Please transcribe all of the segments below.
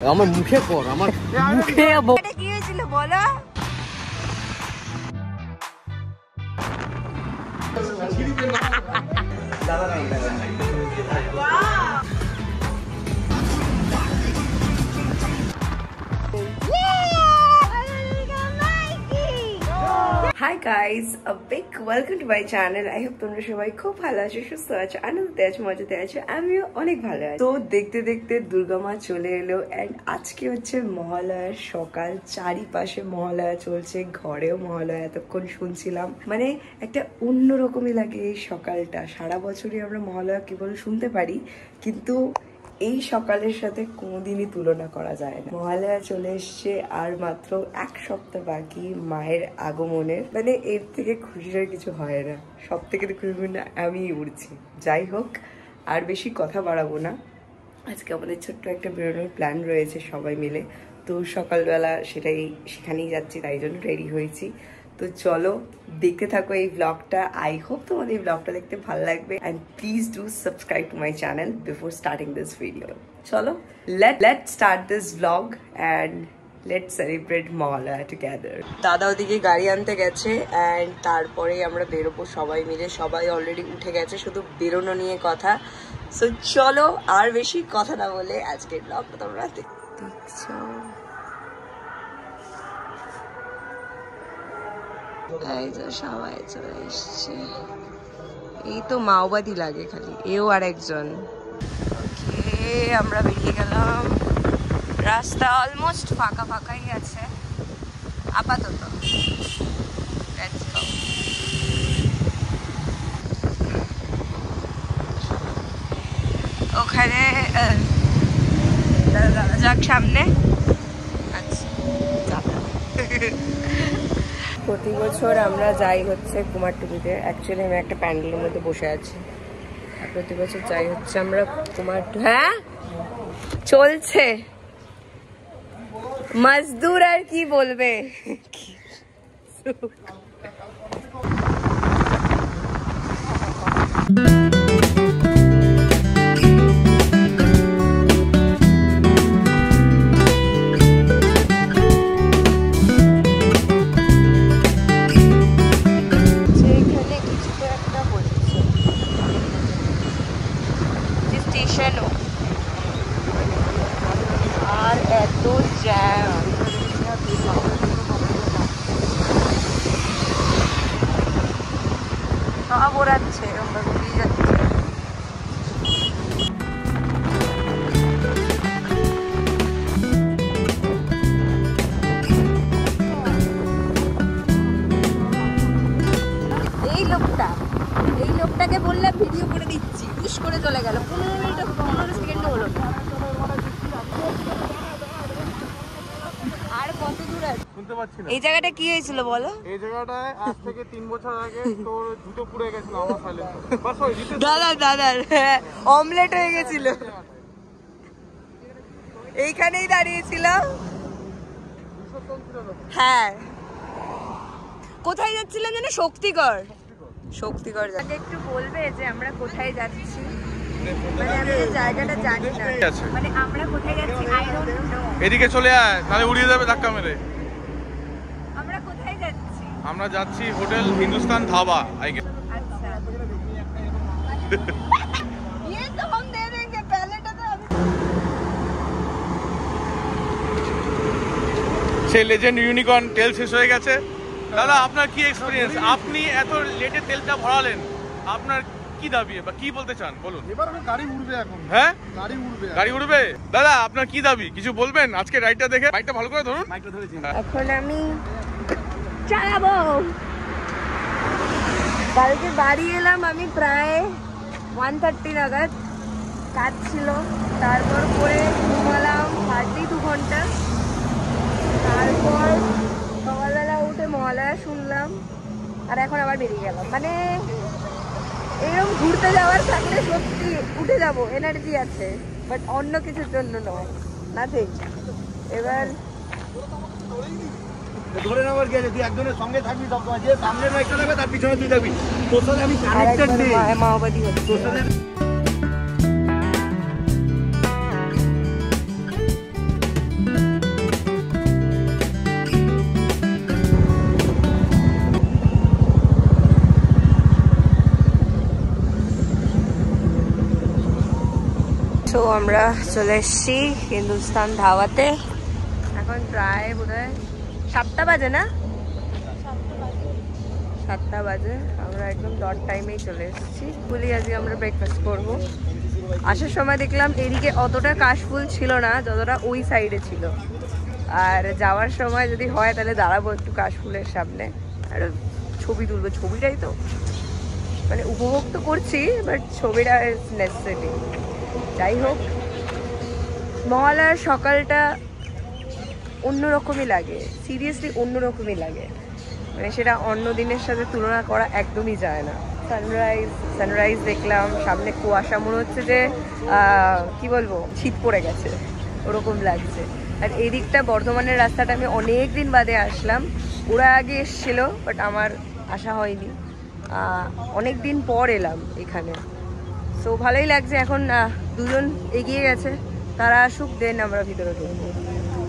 আমার মুখে পড়, আমার মুখে কি হয়েছিল বলো? Hi guys, a big welcome to my channel. I hope তোমরা সবাই খুব ভালো আছো, সুস্থ আছো, আনন্দে আছো, মজাতে আছো। আমিও অনেক ভালো আছি। তো দেখতে দেখতে দুর্গা মা চলে এলো এন্ড আজকে হচ্ছে মহালয়ার সকাল, চারিপাশে মহালয়া চলছে, ঘরেও মহালয়া এতক্ষণ শুনছিলাম। মানে একটা অন্যরকমই লাগে এই সকালটা। সারা বছরই আমরা মহালয়া কেবল শুনতে পারি, কিন্তু এই সকালের সাথে কোনোদিনই তুলনা করা যায় না। মহালয়া চলে এসছে আর মাত্র এক সপ্তাহ বাকি মায়ের আগমনের। মানে এর থেকে খুশির কিছু হয় না। সব থেকে খুশি আমি উড়ছি। যাই হোক, আর বেশি কথা বাড়াবো না। আজকে আমাদের ছোট্ট একটা বেরোনোর প্ল্যান রয়েছে সবাই মিলে। তো সকালবেলা সেখানেই যাচ্ছি, তাই জন্য রেডি হয়েছি। তো চলো দেখতে থাকো এই ব্লগটা। আই হোপ তোমাদের এই ব্লগটা দেখতে ভালো লাগবে and please do subscribe to my channel before starting this video. চলো let start this blog and let's celebrate Mahalaya together. দাদা ওদিকে গাড়ি আনতে গেছে এন্ড তারপরেই আমরা বেরোবো সবাই মিলে। সবাই অলরেডি উঠে গেছে, শুধু বেরোনো নিয়ে কথা। সো চলো আর বেশি কথা না বলে আজকের ব্লগটা তোমরা দেখছো। এই তো সবাই চলে এসছে। এই তো মাওবাদী লাগে খালি, এও আর একজন। আমরা বেরিয়ে গেলাম। রাস্তা অলমোস্ট ফাঁকা ফাঁকাই আছে আপাতত। ওখানে যাক সামনে। আচ্ছা, প্রতি বছর আমরা যাই হচ্ছে কুমারটুলিতে। অ্যাকচুয়ালি আমি একটা প্যান্ডেলের মধ্যে বসে আছি। আর প্রতি বছর যাই হচ্ছে আমরা কুমারটুলি। হ্যাঁ চলছে, মজদুর আর কি বলবে। আর এত জ্যাম, সব ওড়াচ্ছে, আমরা ঘুরিয়ে যাচ্ছে। এই লোকটাকে বললাম ভিডিও করে দিচ্ছি, পুশ করে চলে গেল। 15 সেকেন্ডও হলো না। আর কত দূর আছে শুনতে পাচ্ছি না। এই জায়গাটা কি হয়েছিল বলো? এই জায়গাটায় আজ থেকে 3 বছর আগে তোর জুতো পুড়ে গেছিল আমার সাইলেন্সার। বাস ওই দাদা অমলেট হয়ে গেছিল। এইখানেই দাঁড়িয়েছিলাম। হ্যাঁ, কোথায় যাচ্ছিলাম জানো? শক্তিগড় যাচ্ছি। একটু বলবে যে আমরা কোথায় যাচ্ছি? মানে আমি জায়গাটা জানি না। মানে আমরা কোথায় যাচ্ছি আই ডোন্ট নো। এদিকে চলে আয়, তাহলে উড়িয়ে যাবে ধাক্কা মেরে। আমরা কোথায় যাচ্ছি? আমরা যাচ্ছি হোটেল হিন্দুস্তান ধাবা। আচ্ছা, ये तो हम दे देंगे, पहले तो সেই লেজেন্ড ইউনিকর্ন তেল শেষ হয়ে গেছে। দাদা আপনার কি এক্সপিরিয়েন্স? আপনি এত লেটে তেলটা ভরালেন, আপনার কি দাবি বা কি বলতে চান বলুন? এবার আমি গাড়ি উড়বে এখন। হ্যাঁ গাড়ি উড়বে। দাদা আপনার কি দাবি, কিছু বলবেন? আজকে রাইডটা দেখে, বাইকটা ভালো করে ধরুন। মাইকটা ধরেছি। এখন আমি চালাবো। কালকে বাড়ি এলাম আমি প্রায় 1:30 নাগাদ। কাজ ছিল, তারপর করে ঘুমালাম হার্ডলি 2 ঘন্টা। তারপর সকালবেলা উঠে মহালয়া শুনলাম, আর এখন আবার বেরিয়ে গেলাম। মানে এরকম ঘুরতে যাওয়ার থাকলে সত্যি উঠে যাবো, এনার্জি আছে, বাট অন্য কিছুর জন্য নয়, নাথিং। এবার ধরে নেওয়ার গেলে তুই একজনের সঙ্গে থাকবি, সব যে সামনে বাইকটা থাকবে তার পিছনে তুই যাবি। তোর সাথে আমি কানেক্টেড নেই, মাওবাদী হচ্ছে। তোর সাথে আমরা চলে এসেছি হিন্দুস্তান ধাওয়াতে। এখন প্রায় বোধহয় 7টা বাজে না, 7টা বাজে। আমরা একদম ডট টাইমেই চলে এসেছি। বলি আজকে আমরা ব্রেকফাস্ট করবো। আসার সময় দেখলাম এদিকে অতটা কাশফুল ছিল না যতটা ওই সাইডে ছিল, আর যাওয়ার সময় যদি হয় তাহলে দাঁড়াবো একটু কাশফুলের সামনে আর ছবি তুলবো। ছবিটাই তো মানে উপভোগ তো করছি, বাট ছবিটা ইজ নেসেসারি। যাই হোক, মহালয়ার সকালটা অন্যরকমই লাগে, সিরিয়াসলি অন্যরকমই লাগে। মানে সেটা অন্য দিনের সাথে তুলনা করা একদমই যায় না। সানরাইজ দেখলাম, সামনে কুয়াশা, মনে হচ্ছে যে কি বলবো শীত পড়ে গেছে ওরকম লাগছে। আর এই দিকটা বর্ধমানের রাস্তাটা আমি অনেক দিন বাদে আসলাম। ওরা আগে এসেছিল বাট আমার আসা হয়নি, অনেক দিন পর এলাম এখানে। সো ভালোই লাগছে। এখন দুজন এগিয়ে গেছে, তারা আসুক, দেন আমরা ভিতরে ঢুকবো।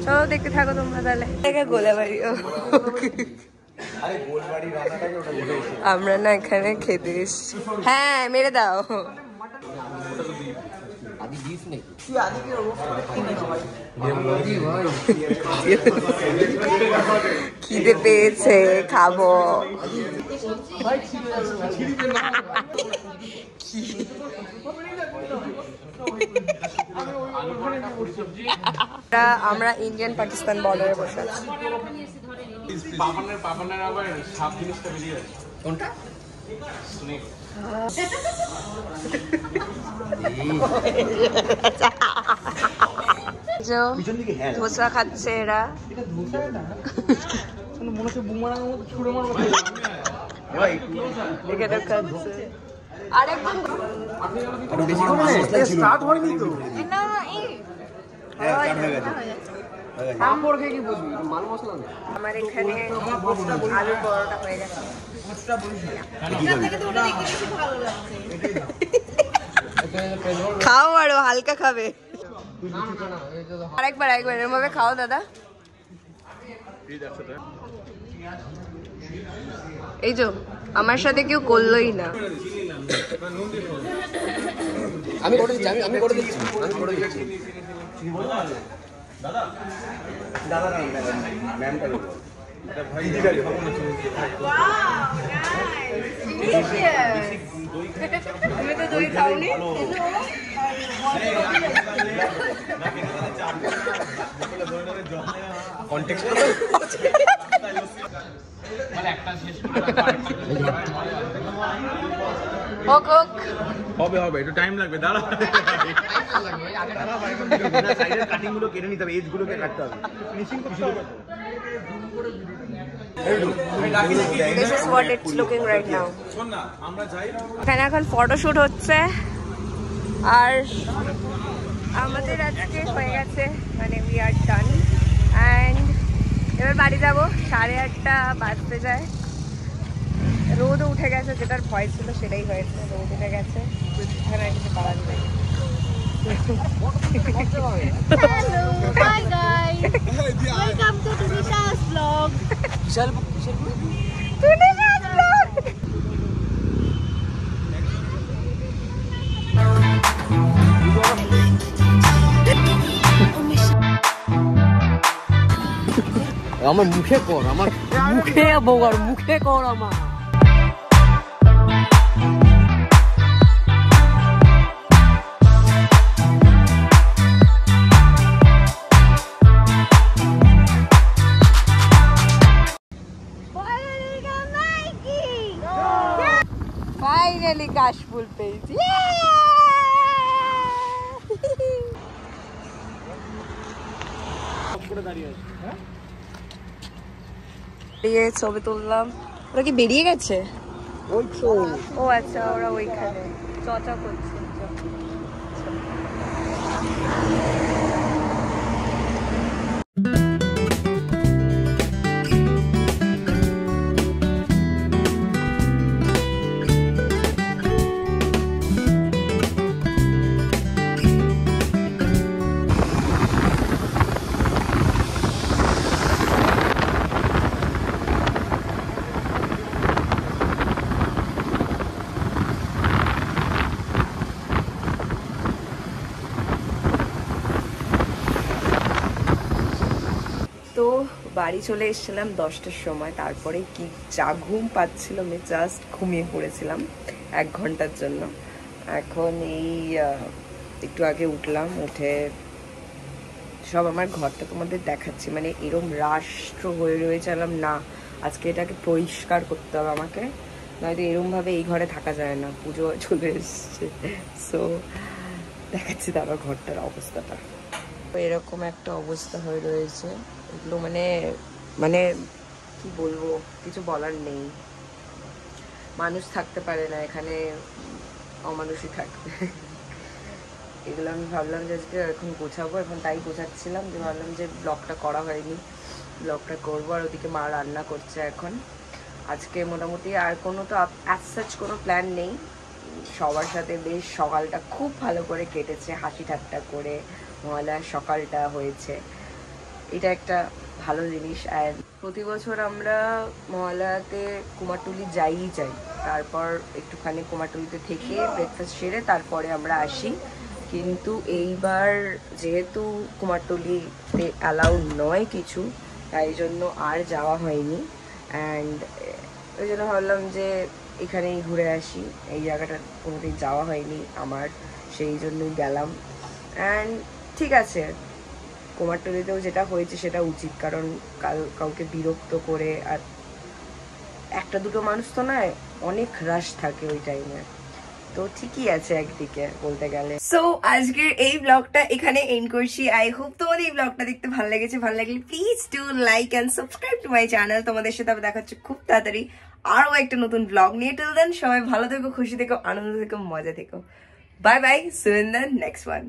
চলো দেখতে থাকো তোমরা তাহলে। গোলাবাড়ি, আমরা না এখানে খেতে এসছি। হ্যাঁ মেরে দাও। খিদে পেয়েছে, খাবো। আমরা ইন্ডিয়ান পাকিস্তান বর্ডারে বসে আছি। পাপানের আবার সাপ জিনিসটা বেরিয়ে আছে। কোনটা? স্নেক। ধোসা খাচ্ছে এরা। মনে হচ্ছে বুমারাং মতো ছুড়ে মারবো। এখানে খাচ্ছে আরেকজন। স্টার্ট হয়নি তো। না আমার এখানে আলুর পরোটা হয়ে গেছে। খাও আরো হালকা খাবে। আরেকবার এরম ভাবে খাও দাদা। এই যে আমার সাথে কেউ করলোই না। আমি করে দিচ্ছি, আমি করে দিচ্ছি, আমি করে দিচ্ছি। দাদা দাদা ম্যামটা তুমি তো দই খাওনি। হবে একটু টাইম লাগবে, দাঁড়া। কাটিং গুলো কেটে নিতে হবে, এজ গুলোকে কাটতে হবে। ফিনিশিং করতে হবে। This is what it's looking right now. এখানে এখন ফটোশুট হচ্ছে আর আমাদের আজকে হয়ে গেছে, মানে উই আর ডান। অ্যান্ড এবার বাড়ি যাবো। 8:30 বাজতে যায়। রোদও উঠে গেছে, যেটার ভয় ছিল সেটাই হয়েছে, রোদ উঠে গেছে। এখানে আর কিছু পাওয়া যায়। Hello, hi guys. Welcome to Tunisha's vlog. Tunisha's vlog. আমার মুখে কর, আমার মুখে বগার মুখে কর আমার। ফাইনালি কাশফুল পেয়েছি। দাঁড়িয়ে ছবি তুললাম। ওরা কি বেরিয়ে গেছে? ও আচ্ছা, ওরা ওইখানে চর্চা করছে। তো বাড়ি চলে এসেছিলাম 10টার সময়, তারপরে কি যা ঘুম পাচ্ছিল, আমি জাস্ট ঘুমিয়ে পড়েছিলাম 1 ঘন্টার জন্য। এখন এই একটু আগে উঠলাম, উঠে সব আমার ঘরটা তোমাদের দেখাচ্ছি, মানে এরম রাষ্ট্র হয়ে রয়েছিলাম না, আজকে এটাকে পরিষ্কার করতে হবে আমাকে, নয়তো এরমভাবে এই ঘরে থাকা যায় না, পুজো চলে এসছে। সো দেখাচ্ছি তারপর ঘরটার অবস্থাটা। এরকম একটা অবস্থা হয়ে রয়েছে, এগুলো মানে মানে কি বলবো, কিছু বলার নেই। মানুষ থাকতে পারে না এখানে, অমানুষই থাকবে। এগুলো আমি ভাবলাম যে আজকে এখন গোছাবো, এখন তাই গোছাচ্ছিলাম, যে ভাবলাম যে ব্লগটা করা হয়নি, ব্লগটা করবো। আর ওদিকে মা রান্না করছে এখন। আজকে মোটামুটি আর কোনো তো অ্যাজ সাচ কোনো প্ল্যান নেই, সবার সাথে বেশ সকালটা খুব ভালো করে কেটেছে, হাসি ঠাট্টা করে মহালয়ার সকালটা হয়েছে, এটা একটা ভালো জিনিস। আর প্রতি বছর আমরা মহালয়াতে কুমারটুলি যাই, তারপর একটুখানি কুমারটুলিতে থেকে ব্রেকফাস্ট সেরে তারপরে আমরা আসি। কিন্তু এইবার যেহেতু কুমারটুলিতে অ্যালাউড নয় কিছু, তাই জন্য আর যাওয়া হয়নি। অ্যান্ড ওই জন্য ভাবলাম যে এখানেই ঘুরে আসি, এই জায়গাটা কোনোদিন যাওয়া হয়নি আমার, সেই জন্যই গেলাম। অ্যান্ড ঠিক আছে, কুমারটুলিতেও যেটা হয়েছে সেটা উচিত, কারণ কাউকে বিরক্ত করে আর একটা দুটো মানুষ তো নয়, অনেক রাশ থাকে ওই টাইমে, তো ঠিকই আছে একদিকে বলতে গেলে। সো আজকের এই ব্লগটা এখানে এন্ড করছি। আই হোপ তোমাদের এই ব্লগটা দেখতে ভালো লেগেছে। ভালো লাগলে please do like and subscribe to my channel. তোমাদের সাথে আবার দেখা হচ্ছে খুব তাড়াতাড়ি আরো একটা নতুন ব্লগ নিয়ে। টিল দেন সবাই ভালো থেকো, খুশি থেকো, আনন্দ থেকো, মজা থেকো। Bye bye, see you in the next one.